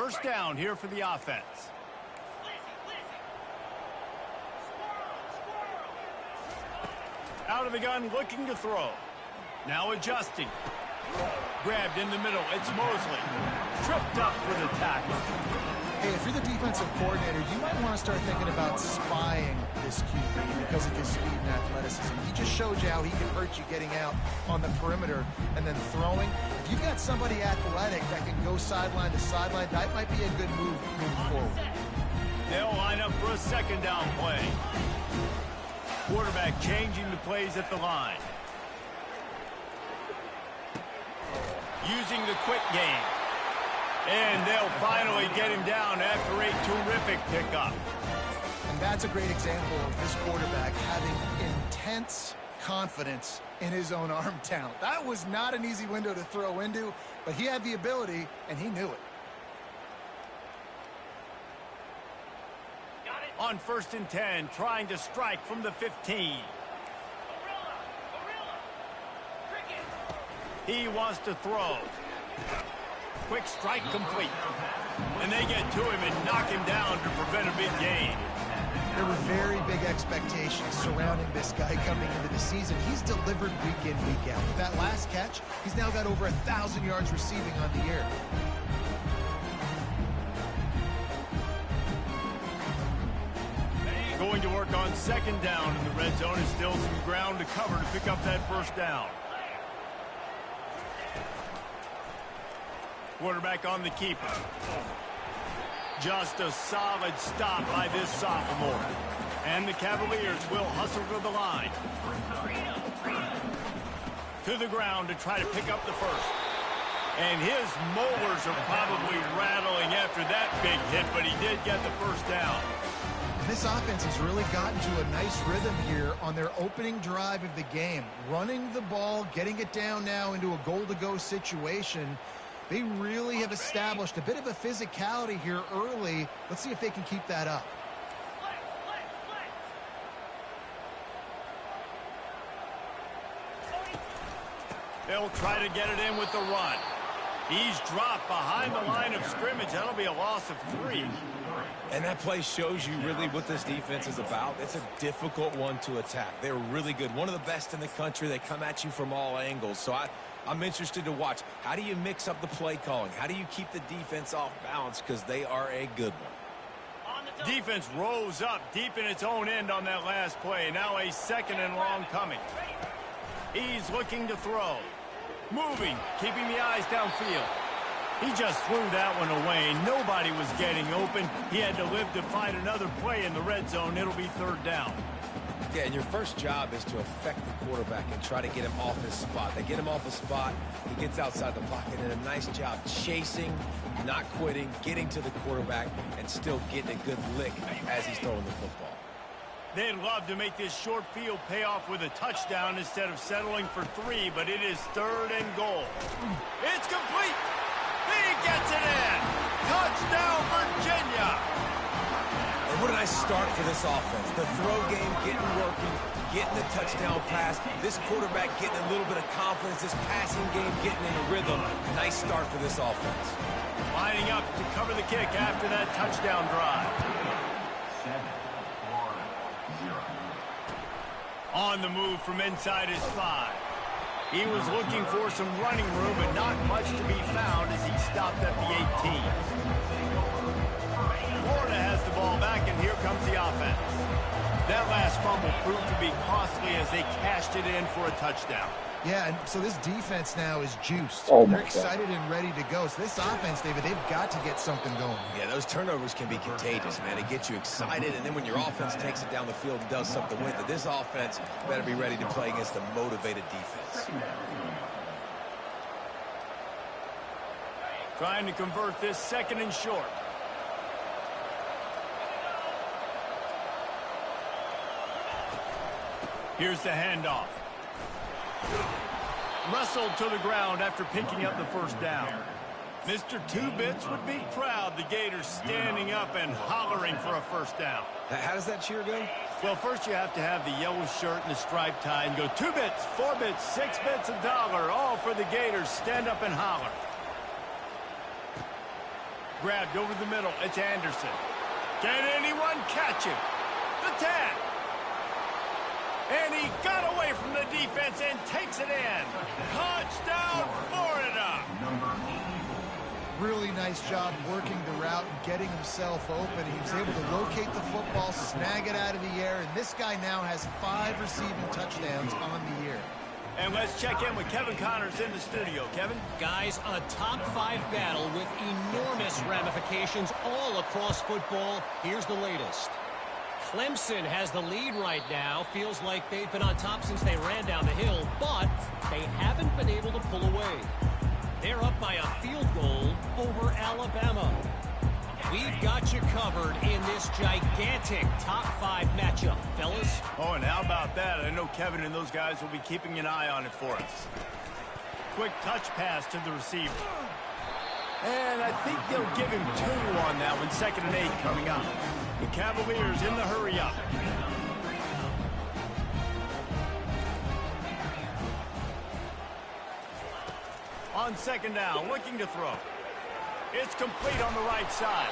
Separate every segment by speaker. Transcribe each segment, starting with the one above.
Speaker 1: first down here for the offense. Out of the gun, looking to throw. Now adjusting. Grabbed in the middle. It's Mosley. Tripped up for the tackle.
Speaker 2: Hey, if you're the defensive coordinator, you might want to start thinking about spying this QB because of his speed and athleticism. He just showed you how he can hurt you getting out on the perimeter and then throwing. If you've got somebody athletic that can go sideline to sideline, that might be a good move moving forward.
Speaker 1: They'll line up for a second down play. Quarterback changing the plays at the line. Using the quick game. And they'll finally get him down after a terrific pickup.
Speaker 2: And that's a great example of this quarterback having intense confidence in his own arm talent. That was not an easy window to throw into, but he had the ability, and he knew it.
Speaker 1: On 1st and 10, trying to strike from the 15. He wants to throw. Quick strike complete. And they get to him and knock him down to prevent a big gain.
Speaker 2: There were very big expectations surrounding this guy coming into the season. He's delivered week in, week out. With that last catch, he's now got over 1,000 yards receiving on the year.
Speaker 1: Going to work on second down in the red zone. Is still some ground to cover to pick up that first down. Quarterback on the keeper. Just a solid stop by this sophomore. And the Cavaliers will hustle to the line. To the ground to try to pick up the first. And his molars are probably rattling after that big hit, but he did get the first down.
Speaker 2: This offense has really gotten to a nice rhythm here on their opening drive of the game. Running the ball, getting it down now into a goal-to-go situation. They really have established a bit of a physicality here early. Let's see if they can keep that up.
Speaker 1: They'll try to get it in with the run. He's dropped behind the line of scrimmage. That'll be a loss of 3.
Speaker 3: And that play shows you really what this defense is about. It's a difficult one to attack. They're really good. One of the best in the country. They come at you from all angles. So I'm interested to watch. How do you mix up the play calling? How do you keep the defense off balance? Because they are a good one.
Speaker 1: Defense rose up deep in its own end on that last play. Now a second and long coming. He's looking to throw. Moving, keeping the eyes downfield. He just threw that one away. Nobody was getting open. He had to live to find another play in the red zone. It'll be third down.
Speaker 3: Yeah, and your first job is to affect the quarterback and try to get him off his spot. They get him off his spot. He gets outside the pocket, and a nice job chasing, not quitting, getting to the quarterback, and still getting a good lick as he's throwing the football.
Speaker 1: They'd love to make this short field pay off with a touchdown instead of settling for 3, but it is third and goal. It's complete. He gets it in. Touchdown, Virginia.
Speaker 3: And what a nice start for this offense. The throw game getting working, getting the touchdown pass. This quarterback getting a little bit of confidence. This passing game getting in a rhythm. Nice start for this offense.
Speaker 1: Lining up to cover the kick after that touchdown drive. On the move from inside his 5. He was looking for some running room, but not much to be found as he stopped at the 18. Florida has the ball back, and here comes the offense. That last fumble proved to be costly as they cashed it in for a touchdown.
Speaker 2: Yeah, and so this defense now is juiced.
Speaker 4: Oh,
Speaker 2: They're excited and ready to go. So this offense, David, they've got to get something going.
Speaker 3: Yeah, those turnovers can be contagious, man. It gets you excited, and then when your offense takes it down the field and does something with it, this offense better be ready to play against a motivated defense.
Speaker 1: Trying to convert this second and short. Here's the handoff. Wrestled to the ground after picking up the first down. Mr. Two-Bits would be proud. The Gators standing up and hollering for a first down.
Speaker 3: How does that cheer go?
Speaker 1: Well, first you have to have the yellow shirt and the striped tie and go 2 bits, 4 bits, 6 bits, $1, all for the Gators. Stand up and holler. Grabbed over the middle. It's Anderson. Can anyone catch him? The 10. And he got away from the defense and takes it in. Touchdown, Florida.
Speaker 2: Really nice job working the route and getting himself open. He was able to locate the football, snag it out of the air, and this guy now has 5 receiving touchdowns on the year.
Speaker 1: And let's check in with Kevin Connors in the studio. Kevin?
Speaker 4: Guys, a top 5 battle with enormous ramifications all across football. Here's the latest. Clemson has the lead right now. Feels like they've been on top since they ran down the hill, but they haven't been able to pull away. They're up by a field goal over Alabama. We've got you covered in this gigantic top 5 matchup, fellas.
Speaker 1: Oh, and how about that? I know Kevin and those guys will be keeping an eye on it for us. Quick touch pass to the receiver. And I think they'll give him 2 on that one. 2nd and 8 coming up. The Cavaliers in the hurry up. On 2nd down, looking to throw. It's complete on the right side.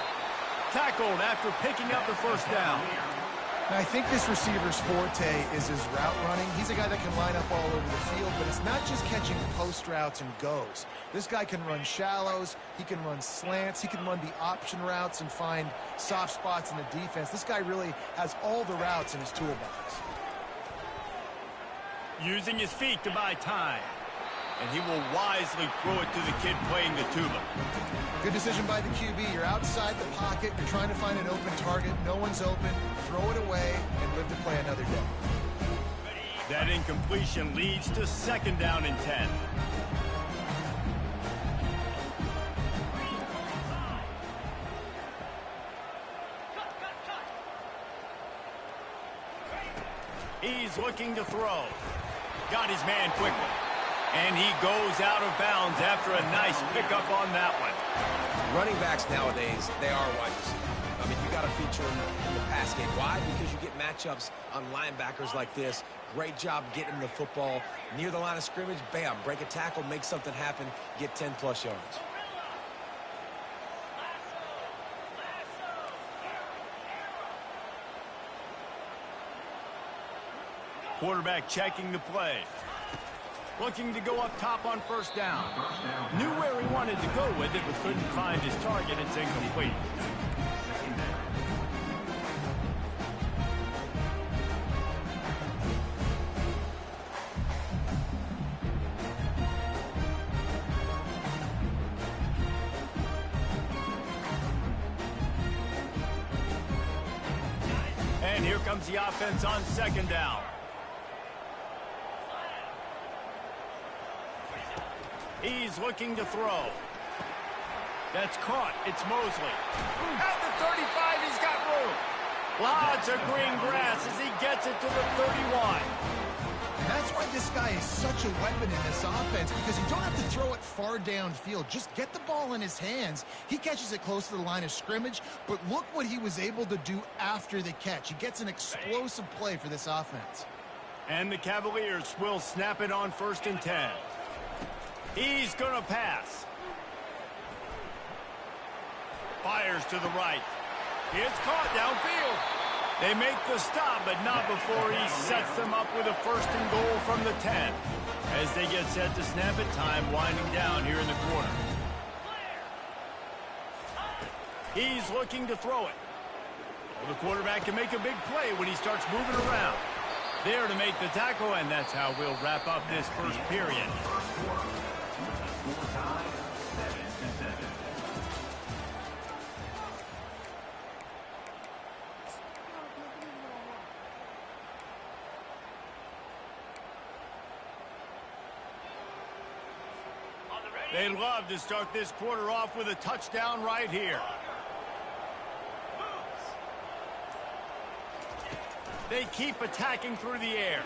Speaker 1: Tackled after picking up the 1st down.
Speaker 2: Now, I think this receiver's forte is his route running. He's a guy that can line up all over the field, but it's not just catching post routes and goes. This guy can run shallows, he can run slants, he can run the option routes and find soft spots in the defense. This guy really has all the routes in his toolbox.
Speaker 1: Using his feet to buy time. And he will wisely throw it to the kid playing the tuba.
Speaker 2: Good decision by the QB. You're outside the pocket. You're trying to find an open target. No one's open. Throw it away and live to play another day.
Speaker 1: That incompletion leads to 2nd down and 10. He's looking to throw. Got his man quickly. And he goes out of bounds after a nice pickup on that one.
Speaker 3: Running backs nowadays, they are wide receivers. I mean, you got to feature them in the pass game. Why? Because you get matchups on linebackers like this. Great job getting the football near the line of scrimmage. Bam, break a tackle, make something happen, get 10-plus yards.
Speaker 1: Quarterback checking the play. Looking to go up top on 1st down. Knew where he wanted to go with it, but couldn't find his target. It's incomplete. And here comes the offense on 2nd down. He's looking to throw. That's caught. It's Mosley. At the 35, he's got room. Lots of green grass as he gets it to the 31.
Speaker 2: And that's why this guy is such a weapon in this offense, because you don't have to throw it far downfield. Just get the ball in his hands. He catches it close to the line of scrimmage, but look what he was able to do after the catch. He gets an explosive play for this offense.
Speaker 1: And the Cavaliers will snap it on 1st and 10. He's going to pass. Fires to the right. It's caught downfield. They make the stop, but not before he sets them up with a 1st and goal from the 10. As they get set to snap it, time winding down here in the quarter. He's looking to throw it. Well, the quarterback can make a big play when he starts moving around. There to make the tackle, and that's how we'll wrap up this 1st period. They'd love to start this quarter off with a touchdown right here. They keep attacking through the air.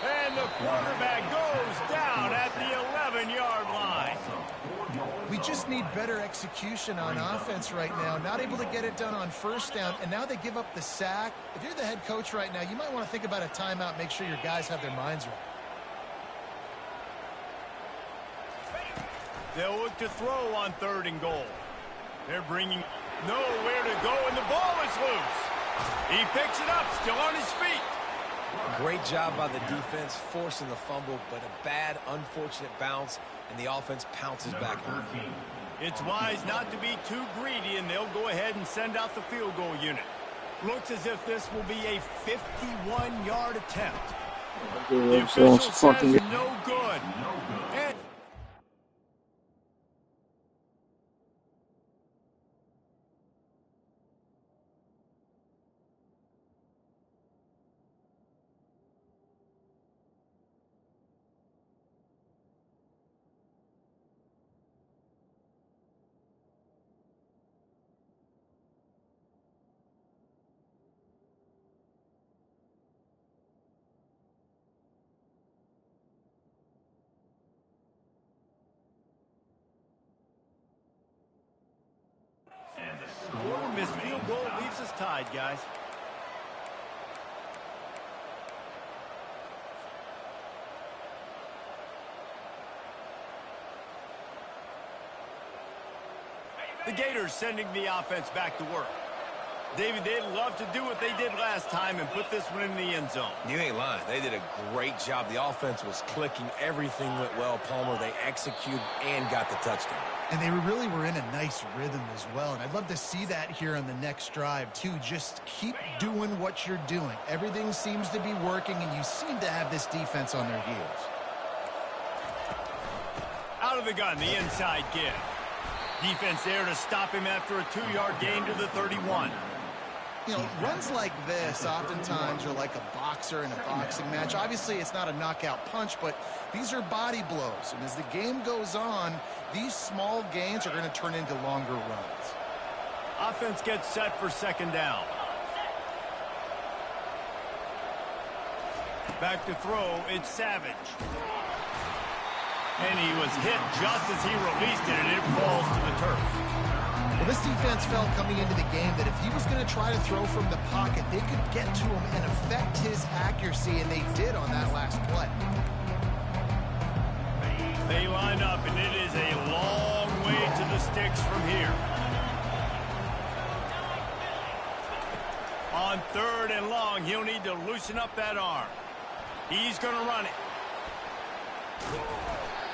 Speaker 1: And the quarterback goes down at the 11-yard line.
Speaker 2: We just need better execution on offense right now. Not able to get it done on 1st down, and now they give up the sack. If you're the head coach right now, you might want to think about a timeout, make sure your guys have their minds right.
Speaker 1: They'll look to throw on 3rd and goal. They're bringing nowhere to go, and the ball is loose. He picks it up, still on his feet.
Speaker 3: Great job by the defense, forcing the fumble, but a bad, unfortunate bounce, and the offense pounces back on it.
Speaker 1: It's wise not to be too greedy, and they'll go ahead and send out the field goal unit. Looks as if this will be a 51-yard attempt. The official says no good. And quarter missed field goal leaves us tied, guys. The Gators sending the offense back to work. David, they'd love to do what they did last time and put this one in the end zone.
Speaker 3: You ain't lying. They did a great job. The offense was clicking. Everything went well, Palmer. They executed and got the touchdown.
Speaker 2: And they really were in a nice rhythm as well. And I'd love to see that here on the next drive, too. Just keep doing what you're doing. Everything seems to be working, and you seem to have this defense on their heels.
Speaker 1: Out of the gun, the inside give. Defense there to stop him after a 2-yard gain to the 31.
Speaker 2: You know, runs like this oftentimes are like a boxer in a boxing match. Obviously, it's not a knockout punch, but these are body blows. And as the game goes on, these small gains are going to turn into longer runs.
Speaker 1: Offense gets set for 2nd down. Back to throw, it's Savage. And he was hit just as he released it, and it falls to the turf.
Speaker 2: Well, this defense felt coming into the game that if he was going to try to throw from the pocket, they could get to him and affect his accuracy, and they did on that last play.
Speaker 1: They line up, and it is a long way to the sticks from here. On 3rd and long, he'll need to loosen up that arm. He's going to run it.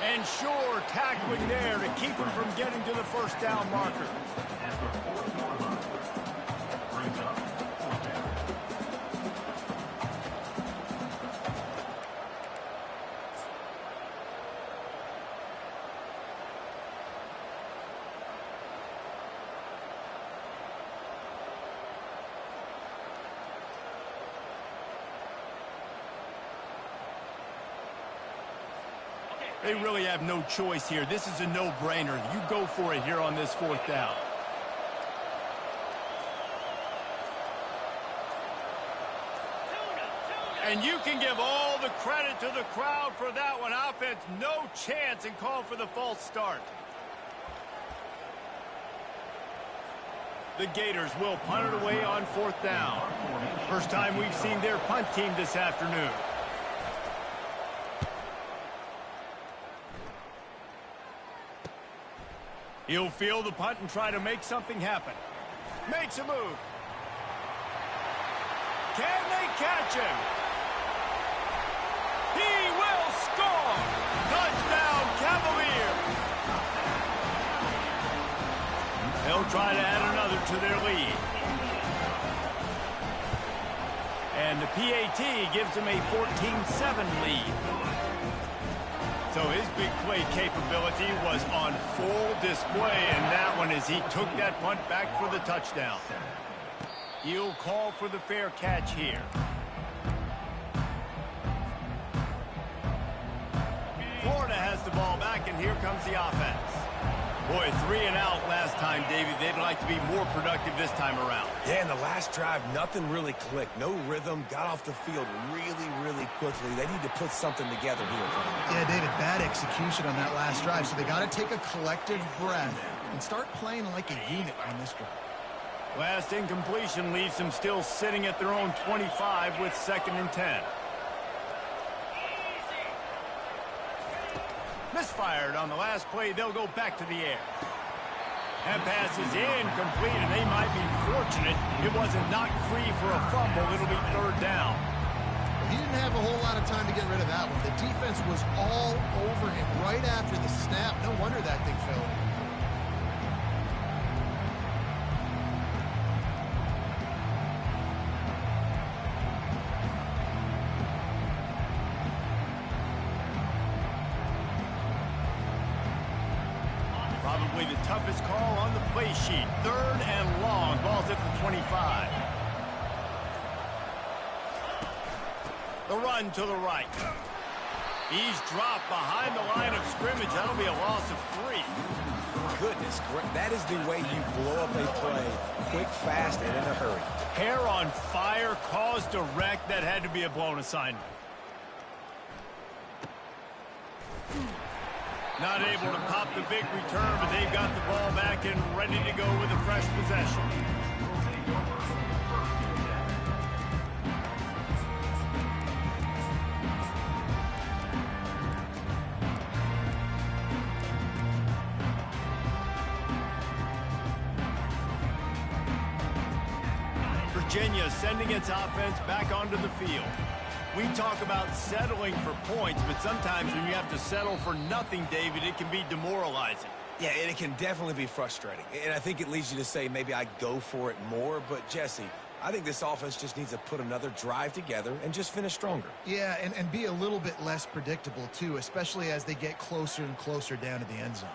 Speaker 1: And sure, tackling there to keep him from getting to the 1st down marker. They really have no choice here. This is a no-brainer. You go for it here on this 4th down. And you can give all the credit to the crowd for that one. Offense, no chance, and call for the false start. The Gators will punt it away on 4th down. First time we've seen their punt team this afternoon. He'll field the punt and try to make something happen. Makes a move. Can they catch him? He will score! Touchdown, Cavaliers! They'll try to add another to their lead. And the PAT gives them a 14-7 lead. So his big play capability was on full display, and that one as he took that punt back for the touchdown. He'll call for the fair catch here. Florida has the ball back, and here comes the offense. Boy, 3 and out last time, David. They'd like to be more productive this time around.
Speaker 3: Yeah, in the last drive, nothing really clicked. No rhythm, got off the field really, really quickly. They need to put something together here.
Speaker 2: Yeah, David, bad execution on that last drive, so they got to take a collective breath and start playing like a unit on this drive.
Speaker 1: Last incompletion leaves them still sitting at their own 25 with 2nd and 10. Misfired on the last play. They'll go back to the air. That pass is incomplete, and they might be fortunate it wasn't knocked free for a fumble. It'll be third down.
Speaker 2: He didn't have a whole lot of time to get rid of that one. The defense was all over him right after the snap. No wonder that thing fell.
Speaker 1: Probably the toughest call on the play sheet. Third and long. Ball's at the 25. The run to the right. He's dropped behind the line of scrimmage. That'll be a loss of 3.
Speaker 3: Goodness, that is the way you blow up a play. Quick, fast, and in a hurry.
Speaker 1: Hair on fire, caused a wreck. That had to be a blown assignment. Not able to pop the big return, but they've got the ball back and ready to go with a fresh possession. Virginia sending its offense back onto the field. We talk about settling for points, but sometimes when you have to settle for nothing, David, it can be demoralizing.
Speaker 3: Yeah, and it can definitely be frustrating. And I think it leads you to say maybe I go for it more. But, Jesse, I think this offense just needs to put another drive together and just finish stronger.
Speaker 2: Yeah, and be a little bit less predictable, too, especially as they get closer and closer down to the end zone.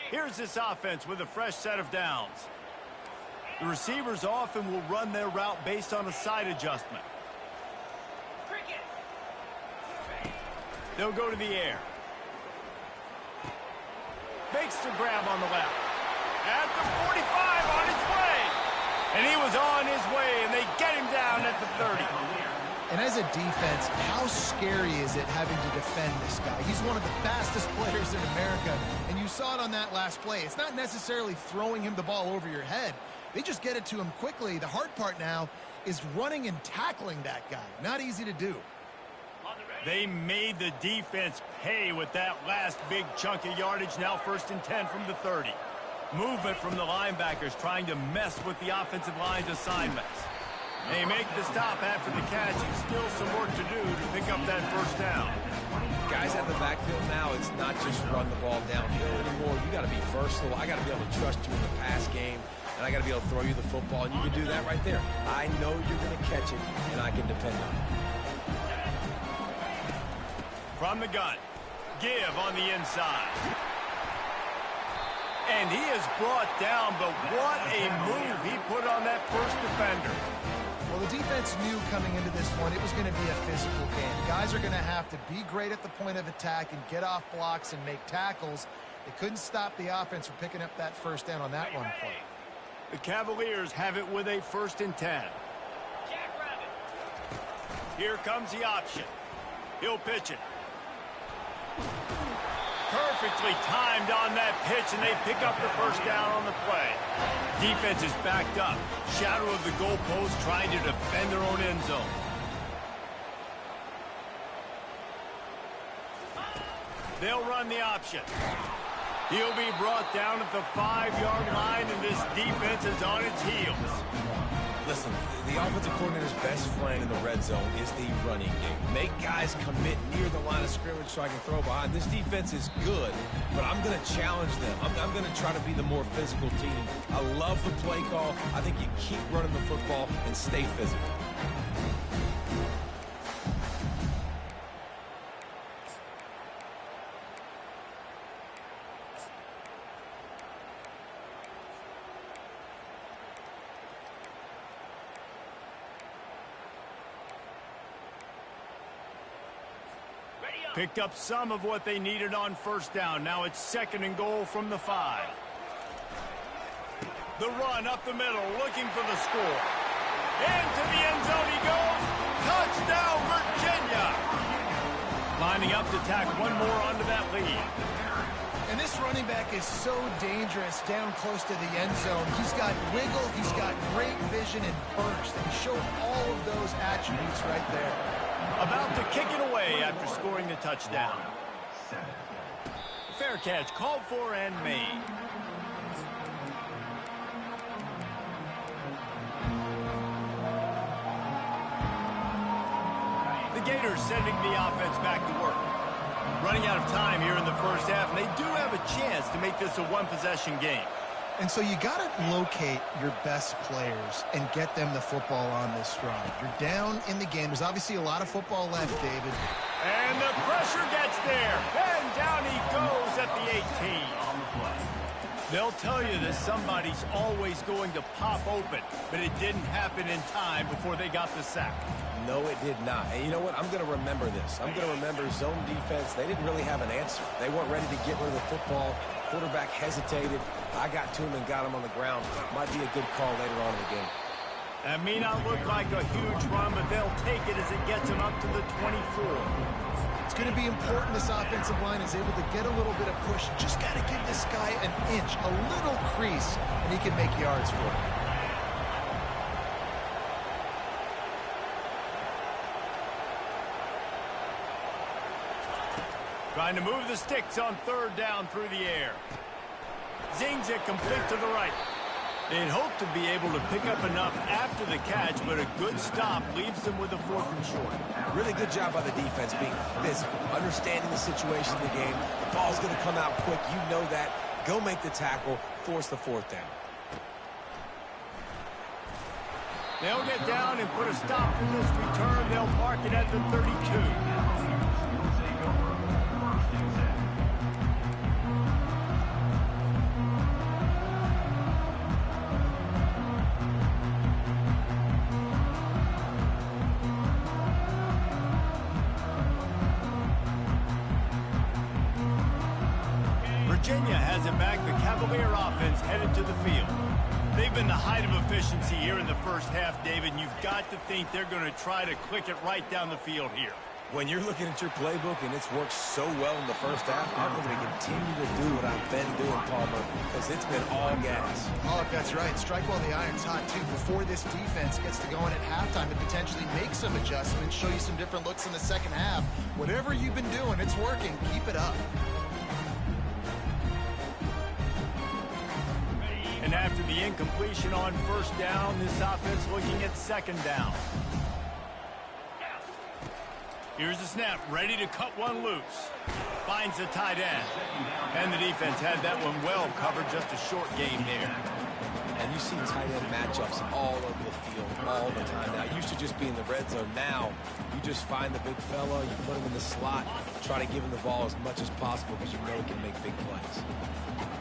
Speaker 1: Here's this offense with a fresh set of downs. The receivers often will run their route based on a side adjustment. They'll go to the air. Makes the grab on the left. At the 45 on his way. And he was on his way, and they get him down at the 30.
Speaker 2: And as a defense, how scary is it having to defend this guy? He's one of the fastest players in America, and you saw it on that last play. It's not necessarily throwing him the ball over your head. They just get it to him quickly. The hard part now is running and tackling that guy. Not easy to do.
Speaker 1: They made the defense pay with that last big chunk of yardage. Now 1st and 10 from the 30. Movement from the linebackers trying to mess with the offensive line's assignments. They make the stop after the catch, and still some work to do to pick up that first down.
Speaker 3: Guys at the backfield now, it's not just run the ball downhill anymore. You got to be versatile. I got to be able to trust you in the pass game, and I got to be able to throw you the football, and you can do that right there. I know you're going to catch it, and I can depend on it.
Speaker 1: From the gun, give on the inside. And he is brought down, but what a move he put on that first defender.
Speaker 2: Well, the defense knew coming into this one it was going to be a physical game. Guys are going to have to be great at the point of attack and get off blocks and make tackles. They couldn't stop the offense from picking up that first down on that run play.
Speaker 1: The Cavaliers have it with a 1st and 10. Here comes the option. He'll pitch it. Perfectly timed on that pitch, and they pick up the first down on the play. Defense is backed up. Shadow of the goalpost trying to defend their own end zone. They'll run the option. He'll be brought down at the 5-yard line, and this defense is on its heels.
Speaker 3: Listen, the offensive coordinator's best friend in the red zone is the running game. Make guys commit near the line of scrimmage so I can throw behind. This defense is good, but I'm going to challenge them. I'm going to try to be the more physical team. I love the play call. I think you keep running the football and stay physical.
Speaker 1: Picked up some of what they needed on first down. Now it's 2nd and goal from the 5. The run up the middle, looking for the score. Into the end zone he goes. Touchdown, Virginia! Lining up to tack one more onto that lead.
Speaker 2: And this running back is so dangerous down close to the end zone. He's got wiggle, he's got great vision and burst. And he showed all of those attributes right there.
Speaker 1: About to kick it away after scoring the touchdown. Fair catch called for and made. The Gators sending the offense back to work. Running out of time here in the first half, and they do have a chance to make this a one-possession game.
Speaker 2: And so you got to locate your best players and get them the football on this drive. You're down in the game. There's obviously a lot of football left, David.
Speaker 1: And the pressure gets there. And down he goes at the 18. They'll tell you that somebody's always going to pop open, but it didn't happen in time before they got the sack.
Speaker 3: No, it did not. And you know what? I'm going to remember this. I'm going to remember zone defense. They didn't really have an answer. They weren't ready to get rid of the football. Quarterback hesitated. I got to him and got him on the ground. Might be a good call later on in the game.
Speaker 1: That may not look like a huge run, but they'll take it as it gets them up to the 24.
Speaker 2: It's going to be important this offensive line is able to get a little bit of push. Just got to give this guy an inch, a little crease, and he can make yards for it.
Speaker 1: Trying to move the sticks on third down through the air. Zings it complete to the right. They'd hope to be able to pick up enough after the catch, but a good stop leaves them with a 4th and short.
Speaker 3: Really good job by the defense being physical, understanding the situation of the game. The ball's going to come out quick. You know that. Go make the tackle, force the 4th down.
Speaker 1: They'll get down and put a stop to this return. They'll mark it at the 32. Virginia has it back. The Cavalier offense headed to the field. They've been the height of efficiency here in the first half, David. You've got to think they're going to try to click it right down the field here.
Speaker 3: When you're looking at your playbook and it's worked so well in the first half, I'm going to continue to do what I've been doing, Palmer, because it's been all gas.
Speaker 2: Oh, that's right. Strike while the iron's hot, too, before this defense gets to going at halftime and potentially make some adjustments, show you some different looks in the second half. Whatever you've been doing, it's working. Keep it up.
Speaker 1: And after the incompletion on first down, this offense looking at second down. Here's the snap, ready to cut one loose. Finds the tight end. And the defense had that one well covered, just a short game there.
Speaker 3: And you see tight end matchups all over the field all the time. Now, it used to just be in the red zone. Now, you just find the big fella, you put him in the slot, try to give him the ball as much as possible because you know he can make big plays.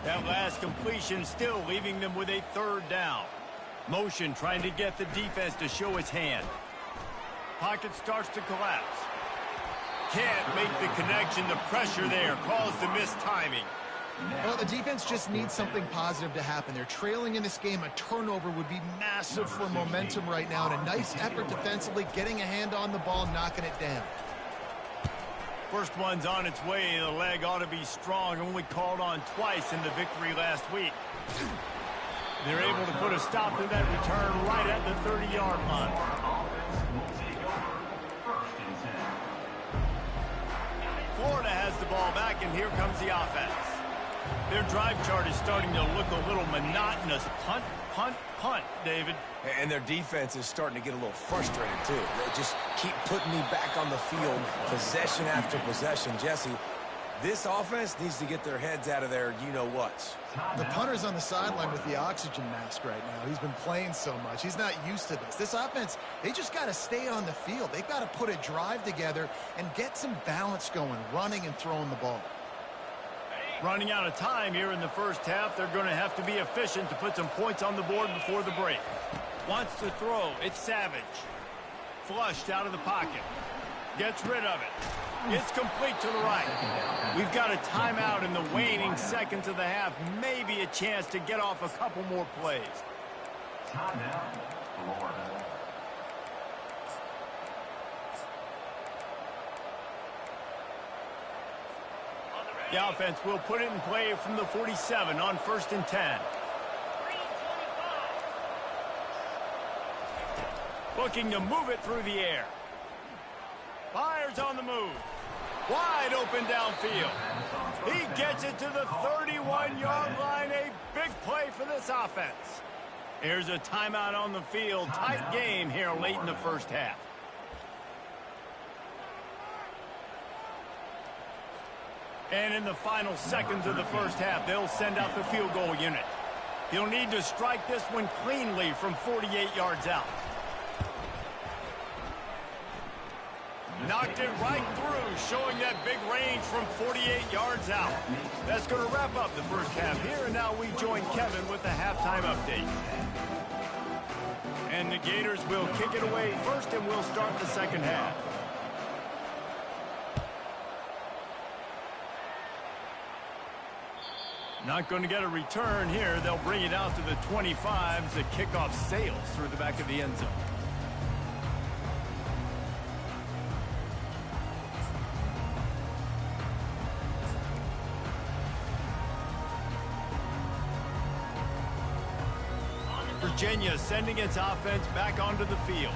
Speaker 1: That last completion still leaving them with a third down. Motion trying to get the defense to show its hand. Pocket starts to collapse. Can't make the connection. The pressure there caused the missed timing.
Speaker 2: Well, the defense just needs something positive to happen. They're trailing in this game. A turnover would be massive for momentum right now. And a nice effort defensively, getting a hand on the ball, knocking it down.
Speaker 1: First one's on its way. The leg ought to be strong. Only called on twice in the victory last week. They're able to put a stop to that return right at the 30-yard line. Florida has the ball back, and here comes the offense. Their drive chart is starting to look a little monotonous. Punt, punt, punt, David.
Speaker 3: And their defense is starting to get a little frustrated, too. They just keep putting me back on the field, possession after possession. Jesse, this offense needs to get their heads out of their you-know-whats.
Speaker 2: The punter's on the sideline with the oxygen mask right now. He's been playing so much. He's not used to this. This offense, they just got to stay on the field. They've got to put a drive together and get some balance going, running and throwing the ball.
Speaker 1: Running out of time here in the first half. They're going to have to be efficient to put some points on the board before the break. Wants to throw. It's Savage. Flushed out of the pocket. Gets rid of it. It's complete to the right. We've got a timeout in the waning seconds of the half. Maybe a chance to get off a couple more plays.
Speaker 5: Timeout, Florida.
Speaker 1: The offense will put it in play from the 47 on 1st and 10. Looking to move it through the air. Fires on the move. Wide open downfield. He gets it to the 31-yard line. A big play for this offense. Here's a timeout on the field. Tight game here late in the first half. And in the final seconds of the first half, they'll send out the field goal unit. He'll need to strike this one cleanly from 48 yards out. Knocked it right through, showing that big range from 48 yards out. That's going to wrap up the first half here, and now we join Kevin with the halftime update. And the Gators will kick it away first, and we'll start the second half. Not going to get a return here. They'll bring it out to the 25 as the kickoff sails through the back of the end zone. Virginia sending its offense back onto the field.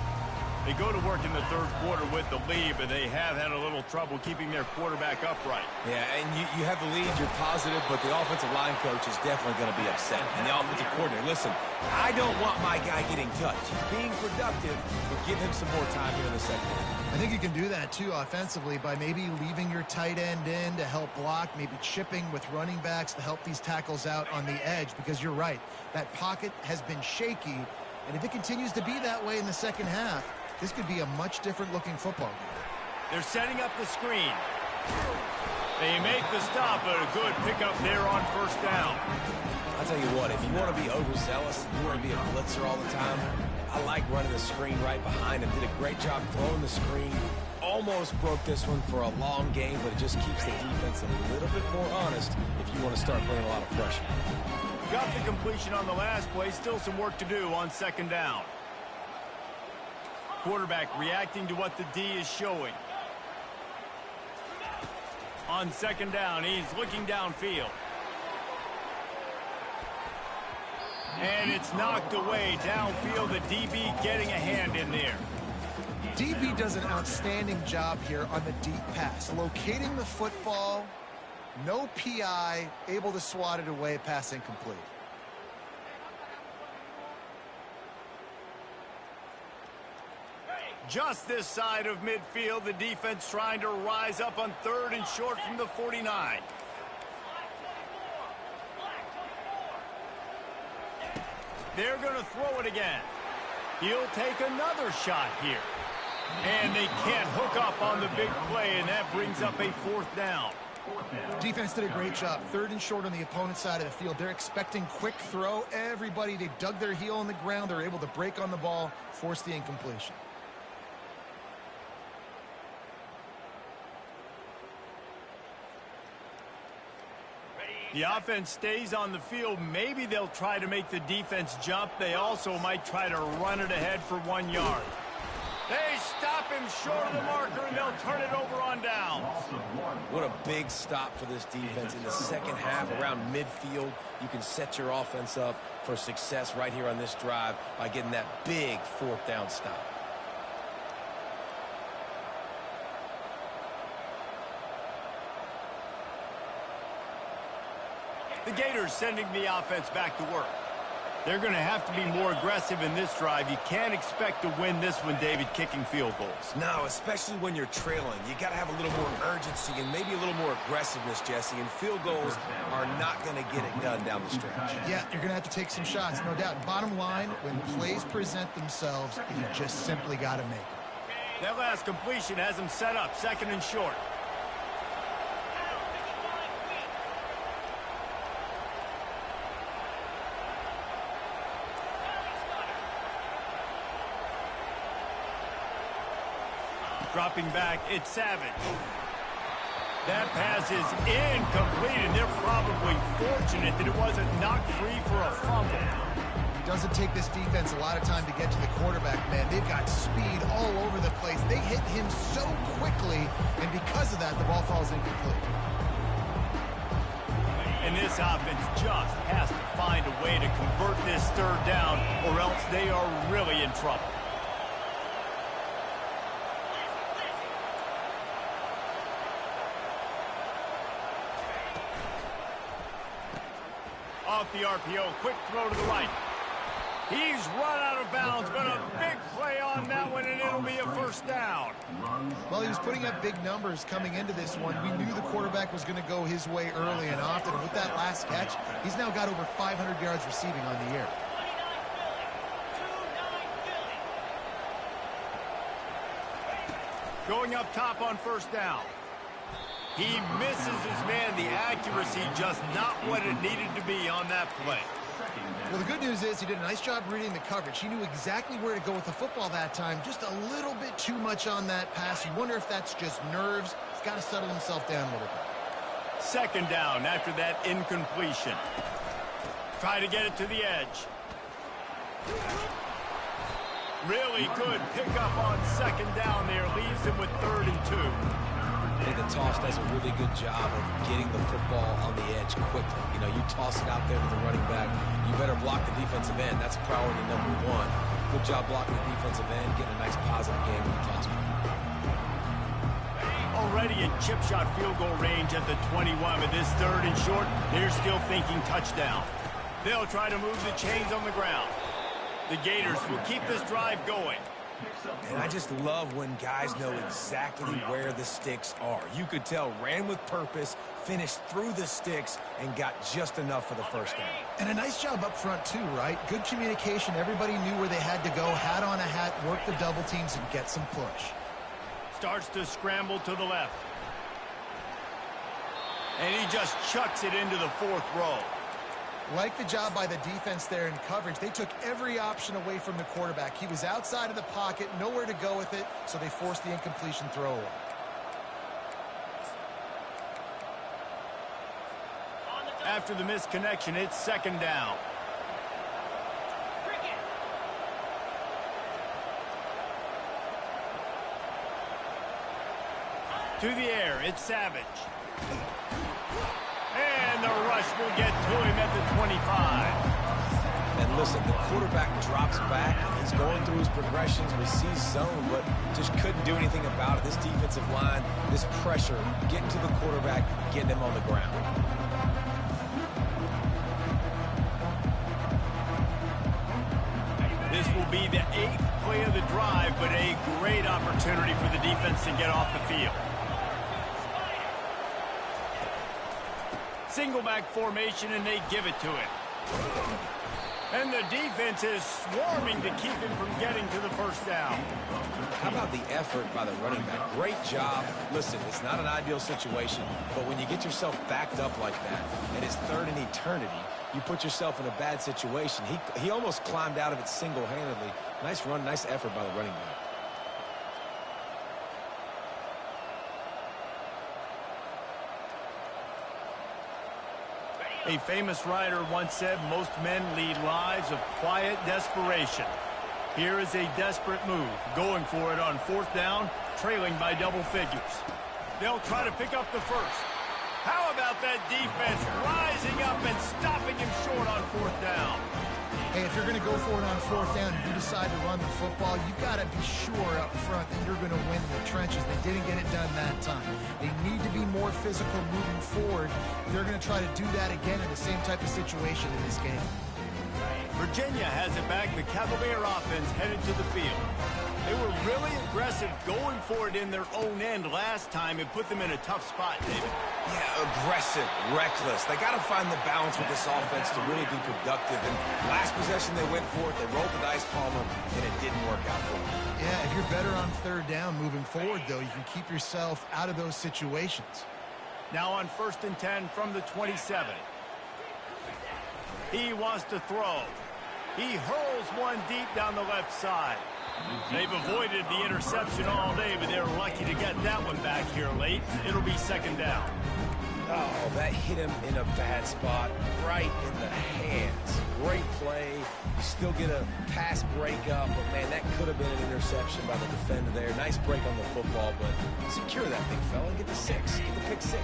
Speaker 1: They go to work in the third quarter with the lead, but they have had a little trouble keeping their quarterback upright.
Speaker 3: Yeah, and you have the lead, you're positive, but the offensive line coach is definitely going to be upset. And the offensive coordinator, listen, I don't want my guy getting touched. He's being productive, but give him some more time here in the second half.
Speaker 2: I think you can do that, too, offensively, by maybe leaving your tight end in to help block, maybe chipping with running backs to help these tackles out on the edge, because you're right. That pocket has been shaky, and if it continues to be that way in the second half, this could be a much different-looking football game.
Speaker 1: They're setting up the screen. They make the stop, but a good pickup there on first down.
Speaker 3: I'll tell you what, if you want to be overzealous, you want to be a blitzer all the time, I like running the screen right behind him. Did a great job throwing the screen. Almost broke this one for a long game, but it just keeps the defense a little bit more honest if you want to start playing a lot of pressure.
Speaker 1: Got the completion on the last play. Still some work to do on second down. Quarterback reacting to what the D is showing. On second down, he's looking downfield. And it's knocked away downfield. The DB getting a hand in there.
Speaker 2: DB does an outstanding job here on the deep pass. Locating the football, no PI, able to swat it away, pass incomplete.
Speaker 1: Just this side of midfield, the defense trying to rise up on third and short from the 49. They're going to throw it again. He'll take another shot here. And they can't hook up on the big play, and that brings up a fourth down.
Speaker 2: Defense did a great job. Third and short on the opponent's side of the field. They're expecting quick throw. Everybody, they dug their heel in the ground. They're able to break on the ball, force the incompletion.
Speaker 1: The offense stays on the field. Maybe they'll try to make the defense jump. They also might try to run it ahead for 1 yard. They stop him short of the marker, and they'll turn it over on down.
Speaker 3: What a big stop for this defense in the second half around midfield. You can set your offense up for success right here on this drive by getting that big fourth down stop.
Speaker 1: The Gators sending the offense back to work. They're going to have to be more aggressive in this drive. You can't expect to win this one, David, kicking field goals.
Speaker 3: No, especially when you're trailing. You got to have a little more urgency and maybe a little more aggressiveness, Jesse. And field goals are not going to get it done down the stretch.
Speaker 2: Yeah, you're going to have to take some shots, no doubt. Bottom line, when plays present themselves, you just simply got to make them.
Speaker 1: That last completion has them set up, second and short. Dropping back, it's Savage. That pass is incomplete, and they're probably fortunate that it wasn't knocked free for a fumble.
Speaker 2: It doesn't take this defense a lot of time to get to the quarterback, man. They've got speed all over the place. They hit him so quickly, and because of that, the ball falls incomplete.
Speaker 1: And this offense just has to find a way to convert this third down, or else they are really in trouble. Off the RPO, quick throw to the right. He's run out of bounds, but a big play on that one, and it'll be a first down.
Speaker 2: Well, he was putting up big numbers coming into this one. We knew the quarterback was going to go his way early and often. With that last catch, he's now got over 500 yards receiving on the year.
Speaker 1: Going up top on first down. He misses his man. The accuracy just not what it needed to be on that play.
Speaker 2: Well, the good news is he did a nice job reading the coverage. He knew exactly where to go with the football that time. Just a little bit too much on that pass. You wonder if that's just nerves. He's got to settle himself down a little bit.
Speaker 1: Second down after that incompletion. Try to get it to the edge. Really good pickup on second down there. Leaves him with 3rd and 2.
Speaker 3: I think the toss does a really good job of getting the football on the edge quickly. You know, you toss it out there to the running back. You better block the defensive end. That's priority number 1. Good job blocking the defensive end, getting a nice positive game with the toss.
Speaker 1: Already in chip shot field goal range at the 21, but this 3rd and short, they're still thinking touchdown. They'll try to move the chains on the ground. The Gators will keep this drive going.
Speaker 3: And I just love when guys know exactly where the sticks are. You could tell, ran with purpose, finished through the sticks, and got just enough for the first down.
Speaker 2: And a nice job up front, too, right? Good communication. Everybody knew where they had to go, hat on a hat, work the double teams, and get some push.
Speaker 1: Starts to scramble to the left. And he just chucks it into the 4th row.
Speaker 2: Like the job by the defense there in coverage. They took every option away from the quarterback. He was outside of the pocket, nowhere to go with it, so they forced the incompletion throw away.
Speaker 1: After the misconnection, it's second down. To the air, it's Savage. And the rush will get to him at the 25.
Speaker 3: And listen, the quarterback drops back, and he's going through his progressions. We see zone, but just couldn't do anything about it. This defensive line, this pressure, getting to the quarterback, getting him on the ground.
Speaker 1: This will be the 8th play of the drive, but a great opportunity for the defense to get off the field. Single back formation, and they give it to him. And the defense is swarming to keep him from getting to the first down.
Speaker 3: How about the effort by the running back? Great job. Listen, it's not an ideal situation, but when you get yourself backed up like that, and it's 3rd and eternity, you put yourself in a bad situation. He almost climbed out of it single-handedly. Nice run, nice effort by the running back.
Speaker 1: A famous writer once said, most men lead lives of quiet desperation. Here is a desperate move, going for it on 4th down, trailing by double figures. They'll try to pick up the first. How about that defense rising up and stopping him short on 4th down?
Speaker 2: Hey, if you're going to go for it on 4th down and you decide to run the football, you've got to be sure up front that you're going to win the trenches. They didn't get it done that time. They need to be more physical moving forward. They're going to try to do that again in the same type of situation in this game.
Speaker 1: Virginia has it back. The Cavalier offense headed to the field. They were really aggressive going for it in their own end last time. It put them in a tough spot, David.
Speaker 3: Yeah, aggressive, reckless. They got to find the balance with this offense to really be productive. And last possession, they went for it. They rolled the dice, Palmer, and it didn't work out for them.
Speaker 2: Yeah, if you're better on 3rd down moving forward, though, you can keep yourself out of those situations.
Speaker 1: Now on 1st and 10 from the 27. He wants to throw. He hurls one deep down the left side. They've avoided the interception all day, but they're lucky to get that one back here late. It'll be second down.
Speaker 3: Oh, that hit him in a bad spot, right in the hands. Great play. You still get a pass breakup, but, man, that could have been an interception by the defender there. Nice break on the football, but secure that big fella and get the 6. Get the pick 6.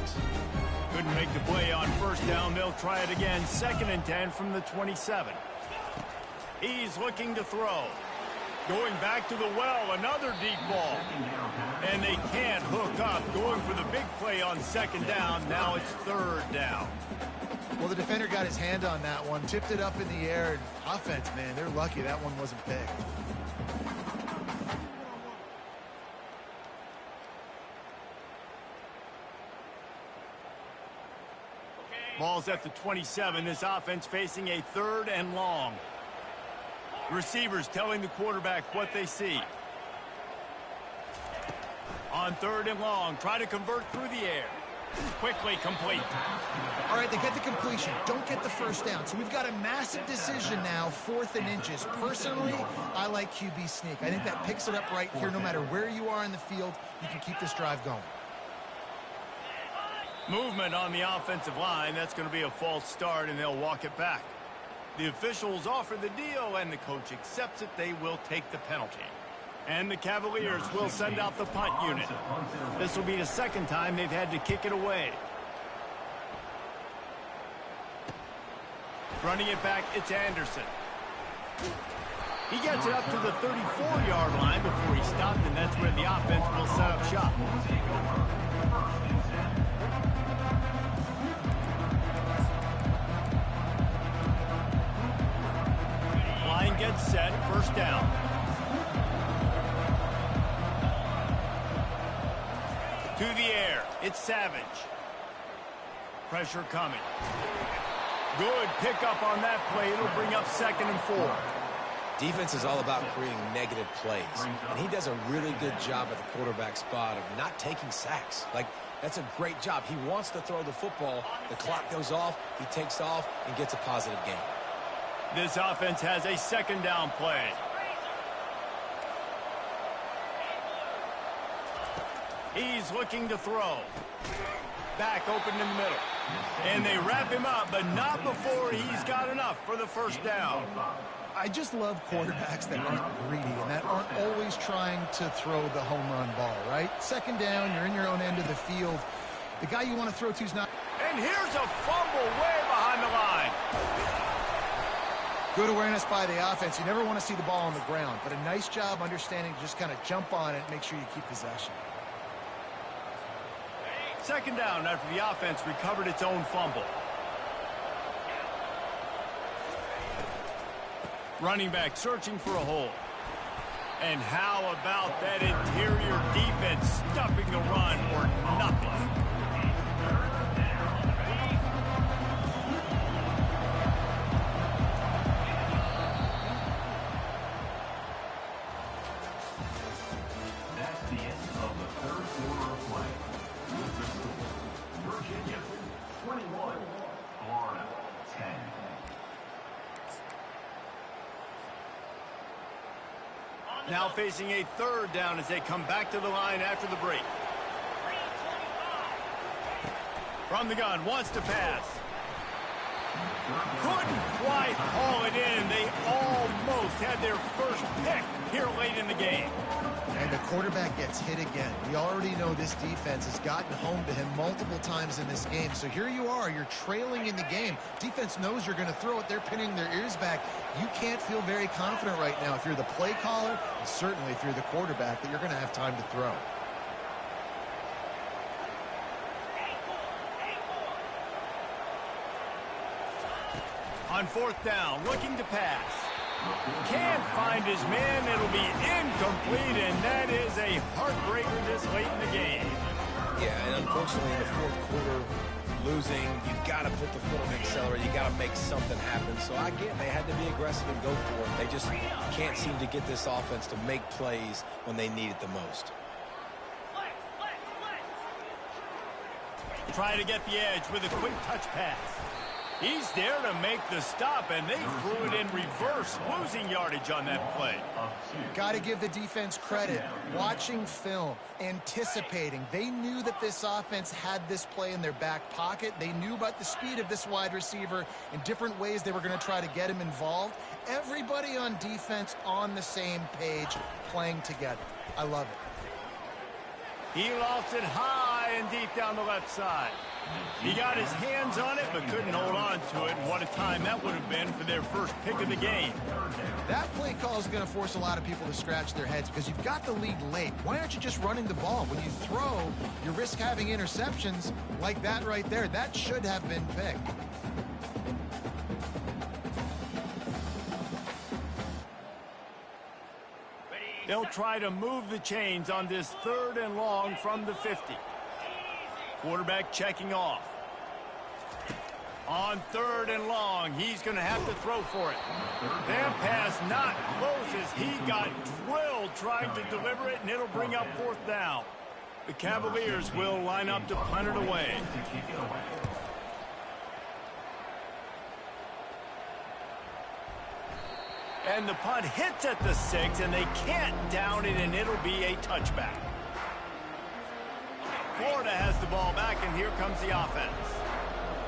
Speaker 1: Couldn't make the play on 1st down. They'll try it again. 2nd and 10 from the 27. He's looking to throw. Going back to the well, another deep ball. And they can't hook up. Going for the big play on 2nd down. Now it's 3rd down.
Speaker 2: Well, the defender got his hand on that one, tipped it up in the air. And offense, man, they're lucky that one wasn't picked.
Speaker 1: Ball's at the 27. This offense facing a 3rd and long. Receivers telling the quarterback what they see. On 3rd and long, try to convert through the air. Quickly complete.
Speaker 2: All right, they get the completion. Don't get the first down. So we've got a massive decision now, 4th and inches. Personally, I like QB sneak. I think that picks it up right here. No matter where you are in the field, you can keep this drive going.
Speaker 1: Movement on the offensive line. That's going to be a false start, and they'll walk it back. The officials offer the deal, and the coach accepts it. They will take the penalty. And the Cavaliers will send out the punt unit. This will be the 2nd time they've had to kick it away. Running it back, it's Anderson. He gets it up to the 34-yard line before he stopped, and that's where the offense will set up shop. Line gets set, 1st down. To the air, it's Savage. Pressure coming. Good pickup on that play. It'll bring up 2nd and 4.
Speaker 3: Defense is all about creating negative plays, and he does a really good job at the quarterback spot of not taking sacks. Like, that's a great job. He wants to throw the football. The clock goes off, he takes off, and gets a positive gain.
Speaker 1: This offense has a 2nd down play. He's looking to throw. Back open in the middle. And they wrap him up, but not before he's got enough for the 1st down.
Speaker 2: I just love quarterbacks that aren't greedy and that aren't always trying to throw the home run ball, right? 2nd down, you're in your own end of the field. The guy you want to throw to is not...
Speaker 1: And here's a fumble way behind the line.
Speaker 2: Good awareness by the offense. You never want to see the ball on the ground, but a nice job understanding to just kind of jump on it and make sure you keep possession.
Speaker 1: 2nd down after the offense recovered its own fumble. Running back searching for a hole. And how about that interior defense stuffing the run or nothing?
Speaker 5: That's the end of the 3rd quarter of play. Virginia 21, Florida 10.
Speaker 1: Now facing a 3rd down as they come back to the line after the break. From the gun, wants to pass. Couldn't quite haul it in. They almost had their first pick here late in the game.
Speaker 2: And the quarterback gets hit again. We already know this defense has gotten home to him multiple times in this game. So here you are, you're trailing in the game. Defense knows you're going to throw it. They're pinning their ears back. You can't feel very confident right now if you're the play caller, and certainly if you're the quarterback, that you're going to have time to throw.
Speaker 1: On 4th down, looking to pass. Can't find his man. It'll be incomplete, and that is a heartbreaker this late in the game.
Speaker 3: Yeah, and unfortunately in the 4th quarter, losing, you've got to put the foot on the accelerator. You got to make something happen. So I get they had to be aggressive and go for it. They just can't seem to get this offense to make plays when they need it the most.
Speaker 1: Try to get the edge with a quick touch pass. He's there to make the stop, and they threw it in reverse, losing yardage on that play.
Speaker 2: Got to give the defense credit. Watching film, anticipating. They knew that this offense had this play in their back pocket. They knew about the speed of this wide receiver in different ways they were going to try to get him involved. Everybody on defense on the same page, playing together. I love it.
Speaker 1: He lost it high and deep down the left side. He got his hands on it, but couldn't hold on to it. And what a time that would have been for their first pick of the game.
Speaker 2: That play call is going to force a lot of people to scratch their heads because you've got the lead late. Why aren't you just running the ball? When you throw, you risk having interceptions like that right there. That should have been picked.
Speaker 1: They'll try to move the chains on this 3rd and long from the 50. Quarterback checking off. On 3rd and long, he's going to have to throw for it. That pass not close as he got drilled trying to deliver it, and it'll bring up 4th down. The Cavaliers will line up to punt it away. And the punt hits at the 6, and they can't down it, and it'll be a touchback. Florida has the ball back, and here comes the offense.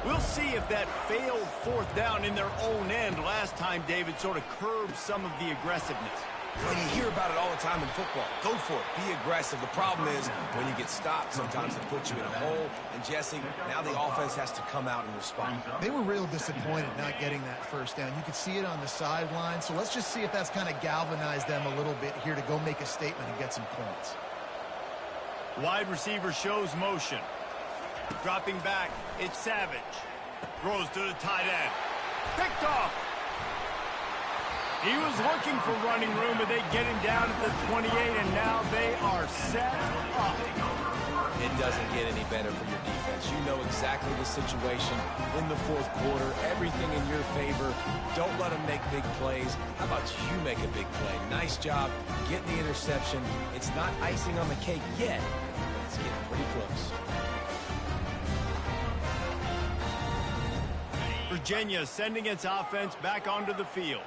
Speaker 1: We'll see if that failed 4th down in their own end last time, David, sort of curbed some of the aggressiveness.
Speaker 3: Well, you hear about it all the time in football. Go for it. Be aggressive. The problem is when you get stopped, sometimes it puts you in a hole. And, Jesse, now the offense has to come out and respond.
Speaker 2: They were real disappointed not getting that 1st down. You could see it on the sideline. So let's just see if that's kind of galvanized them a little bit here to go make a statement and get some points.
Speaker 1: Wide receiver shows motion. Dropping back, it's Savage. Throws to the tight end. Picked off. He was looking for running room, but they get him down at the 28, and now they are set up.
Speaker 3: It doesn't get any better for your defense. You know exactly the situation in the 4th quarter. Everything in your favor. Don't let them make big plays. How about you make a big play? Nice job getting the interception. It's not icing on the cake yet, but it's getting pretty close.
Speaker 1: Virginia sending its offense back onto the field.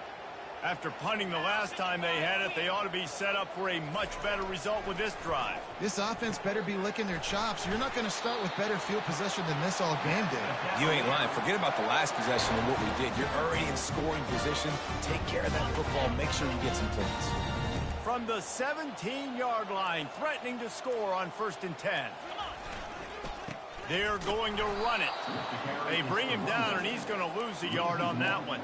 Speaker 1: After punting the last time they had it, they ought to be set up for a much better result with this drive.
Speaker 2: This offense better be licking their chops. You're not going to start with better field possession than this all game did.
Speaker 3: You ain't lying. Forget about the last possession and what we did. You're already in scoring position. Take care of that football. Make sure you get some points.
Speaker 1: From the 17-yard line, threatening to score on 1st and 10. They're going to run it. They bring him down, and he's going to lose a yard on that one.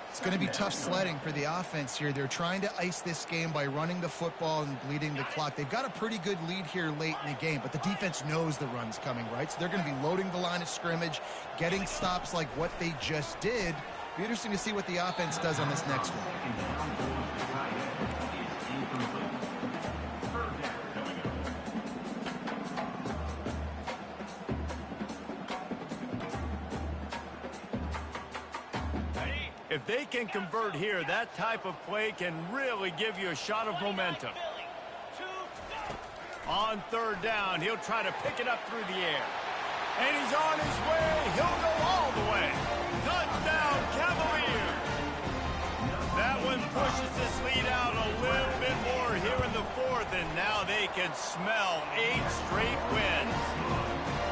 Speaker 2: It's going to be tough sledding for the offense here. They're trying to ice this game by running the football and bleeding the clock. They've got a pretty good lead here late in the game, but the defense knows the run's coming, right? So they're going to be loading the line of scrimmage, getting stops like what they just did. Be interesting to see what the offense does on this next one.
Speaker 1: If they can convert here, that type of play can really give you a shot of momentum. On 3rd down, he'll try to pick it up through the air. And he's on his way. He'll go all the way. Touchdown, Cavaliers. That one pushes this lead out a little bit more here in the 4th, and now they can smell 8 straight wins.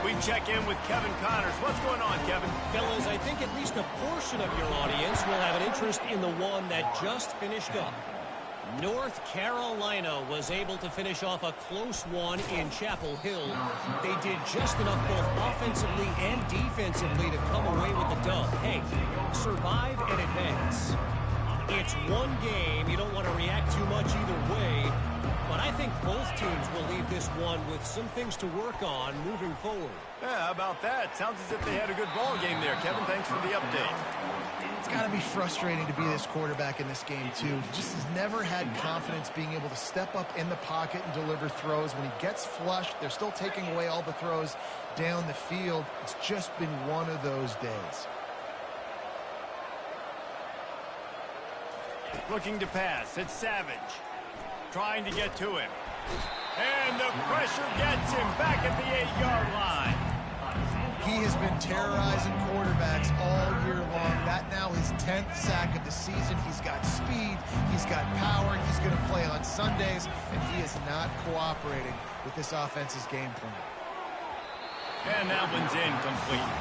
Speaker 1: We check in with Kevin Connors. What's going on, Kevin?
Speaker 4: Fellas, I think at least a portion of your audience will have an interest in the one that just finished up. North Carolina was able to finish off a close one in Chapel Hill. They did just enough both offensively and defensively to come away with the dub. Hey, survive and advance. It's one game. You don't want to react too much either way. But I think both teams will leave this one with some things to work on moving forward.
Speaker 1: Yeah, how about that? Sounds as if they had a good ball game there. Kevin, thanks for the update.
Speaker 2: It's got to be frustrating to be this quarterback in this game, too. He just has never had confidence being able to step up in the pocket and deliver throws. When he gets flushed, they're still taking away all the throws down the field. It's just been one of those days.
Speaker 1: Looking to pass. It's Savage. Trying to get to him. And the pressure gets him back at the 8-yard line.
Speaker 2: He has been terrorizing quarterbacks all year long. That now his 10th sack of the season. He's got speed. He's got power. He's going to play on Sundays. And he is not cooperating with this offense's game plan.
Speaker 1: And that one's incomplete.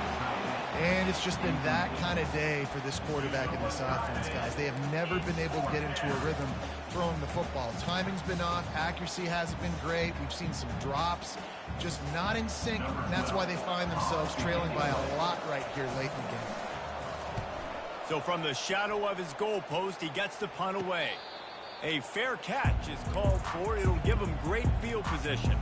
Speaker 2: And it's just been that kind of day for this quarterback and this offense, guys. They have never been able to get into a rhythm throwing the football. Timing's been off. Accuracy hasn't been great. We've seen some drops, just not in sync. And that's why they find themselves trailing by a lot right here late in the game.
Speaker 1: So from the shadow of his goalpost, he gets the punt away. A fair catch is called for. It'll give him great field position.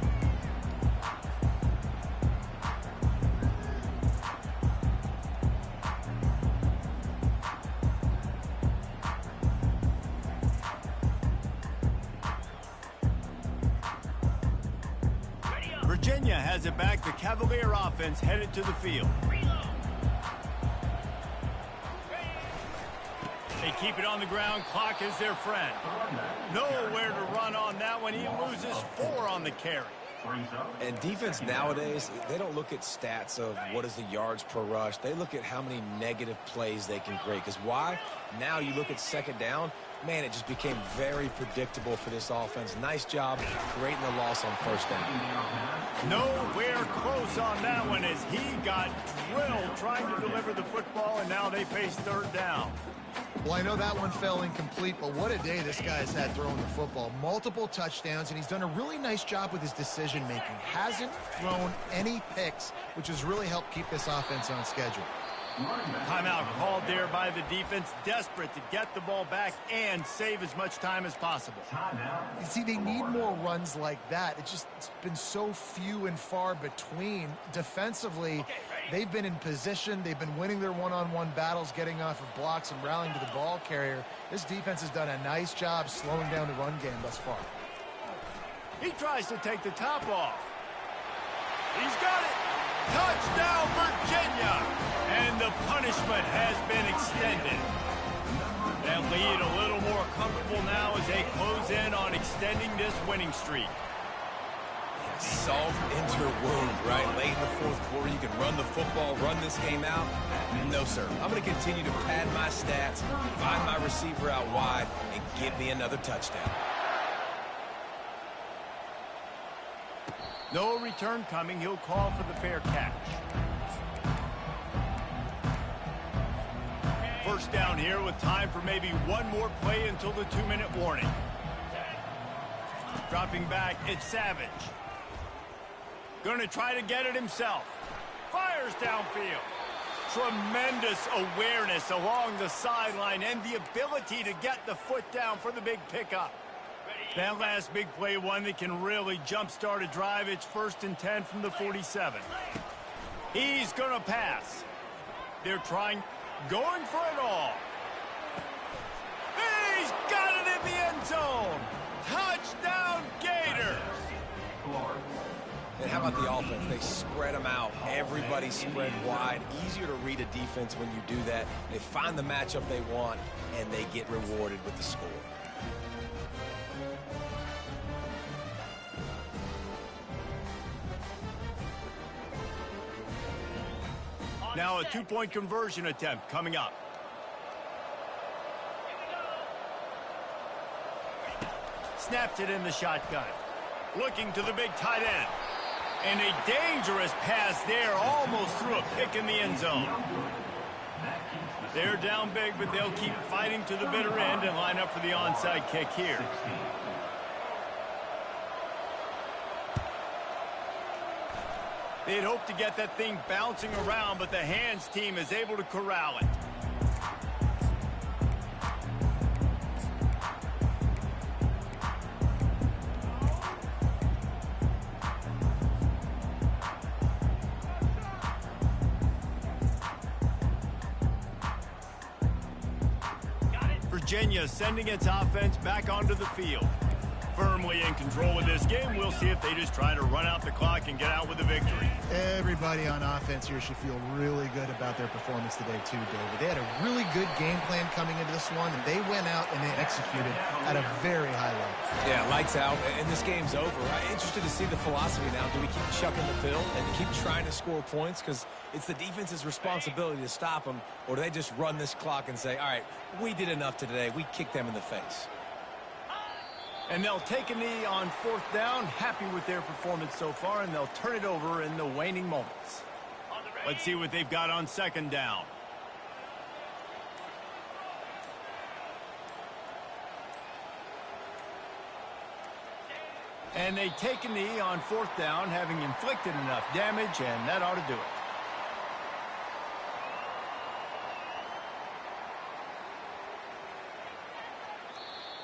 Speaker 1: Virginia has it back. The Cavalier offense headed to the field. They keep it on the ground. Clock is their friend. Nowhere to run on that one. He loses 4 on the carry.
Speaker 3: And defense nowadays, they don't look at stats of what is the yards per rush. They look at how many negative plays they can create. Because why? Now you look at second down, man, it just became very predictable for this offense. Nice job creating the loss on first down.
Speaker 1: Nowhere close on that one as he got drilled trying to deliver the football, and now they face third down.
Speaker 2: Well, I know that one fell incomplete, but what a day this guy's had throwing the football. Multiple touchdowns, and he's done a really nice job with his decision-making. Hasn't thrown any picks, which has really helped keep this offense on schedule.
Speaker 1: Timeout called there by the defense, desperate to get the ball back and save as much time as possible.
Speaker 2: You see, they need more runs like that. It's been so few and far between. Defensively, they've been in position. They've been winning their one-on-one battles, getting off of blocks and rallying to the ball carrier. This defense has done a nice job slowing down the run game thus far.
Speaker 1: He tries to take the top off. He's got it. Touchdown, Virginia! And the punishment has been extended. That lead a little more comfortable now as they close in on extending this winning streak.
Speaker 3: Salt into your wound, right? Late in the fourth quarter, you can run the football, run this game out. No, sir. I'm going to continue to pad my stats, find my receiver out wide, and give me another touchdown.
Speaker 1: No return coming. He'll call for the fair catch. First down here with time for maybe one more play until the 2-minute warning. Dropping back, it's Savage. Going to try to get it himself. Fires downfield. Tremendous awareness along the sideline and the ability to get the foot down for the big pickup. That last big play, one that can really jumpstart a drive. It's 1st and 10 from the 47. He's going to pass. They're going for it all. He's got it in the end zone. Touchdown, Gators.
Speaker 3: And how about the offense? They spread them out. Everybody spread wide. Easier to read a defense when you do that. They find the matchup they want, and they get rewarded with the score.
Speaker 1: Now a 2-point conversion attempt coming up. Snaps it in the shotgun. Looking to the big tight end. And a dangerous pass there, almost threw a pick in the end zone. They're down big, but they'll keep fighting to the bitter end and line up for the onside kick here. They'd hoped to get that thing bouncing around, but the hands team is able to corral it. Virginia sending its offense back onto the field. Firmly in control of this game. We'll see if they just try to run out the clock and get out with a victory.
Speaker 2: Everybody on offense here should feel really good about their performance today too, David. They had a really good game plan coming into this one, and they went out and they executed at a very high level.
Speaker 3: Yeah, lights out, and this game's over. I'm interested to see the philosophy now. Do we keep chucking the pill and keep trying to score points because it's the defense's responsibility to stop them, or do they just run this clock and say, all right, we did enough today. We kicked them in the face.
Speaker 1: And they'll take a knee on 4th down, happy with their performance so far, and they'll turn it over in the waning moments. Let's see what they've got on 2nd down. And they take a knee on 4th down, having inflicted enough damage, and that ought to do it.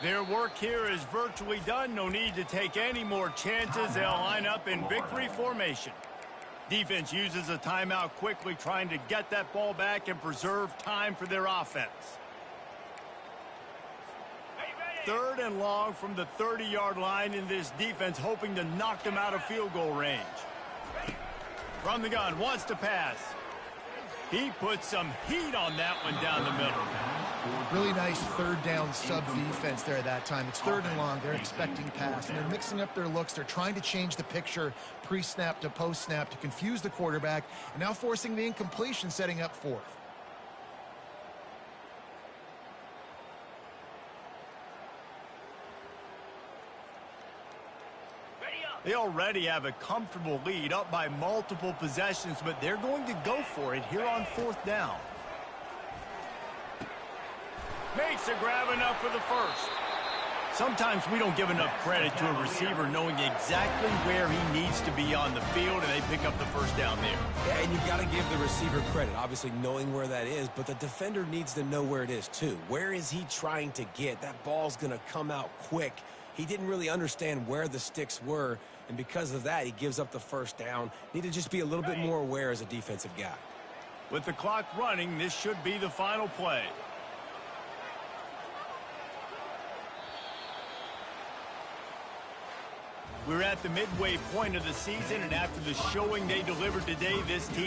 Speaker 1: Their work here is virtually done. No need to take any more chances. They'll line up in victory formation. Defense uses a timeout quickly, trying to get that ball back and preserve time for their offense. 3rd and long from the 30-yard line, in this defense hoping to knock them out of field goal range. From the gun, wants to pass. He put some heat on that one down the middle.
Speaker 2: Really nice 3rd down sub defense there that time. It's 3rd and long. They're expecting pass, and they're mixing up their looks. They're trying to change the picture pre-snap to post-snap to confuse the quarterback, and now forcing the incompletion, setting up 4th.
Speaker 1: They already have a comfortable lead, up by multiple possessions, but they're going to go for it here on 4th down. Makes a grab enough for the first. Sometimes we don't give enough credit to a receiver knowing exactly where he needs to be on the field, and they pick up the first down there.
Speaker 3: Yeah, and you've got to give the receiver credit, obviously knowing where that is, but the defender needs to know where it is too. Where is he trying to get? That ball's going to come out quick. He didn't really understand where the sticks were, and because of that, he gives up the first down. Need to just be a little bit more aware as a defensive guy.
Speaker 1: With the clock running, this should be the final play. We're at the midway point of the season, and after the showing they delivered today, this team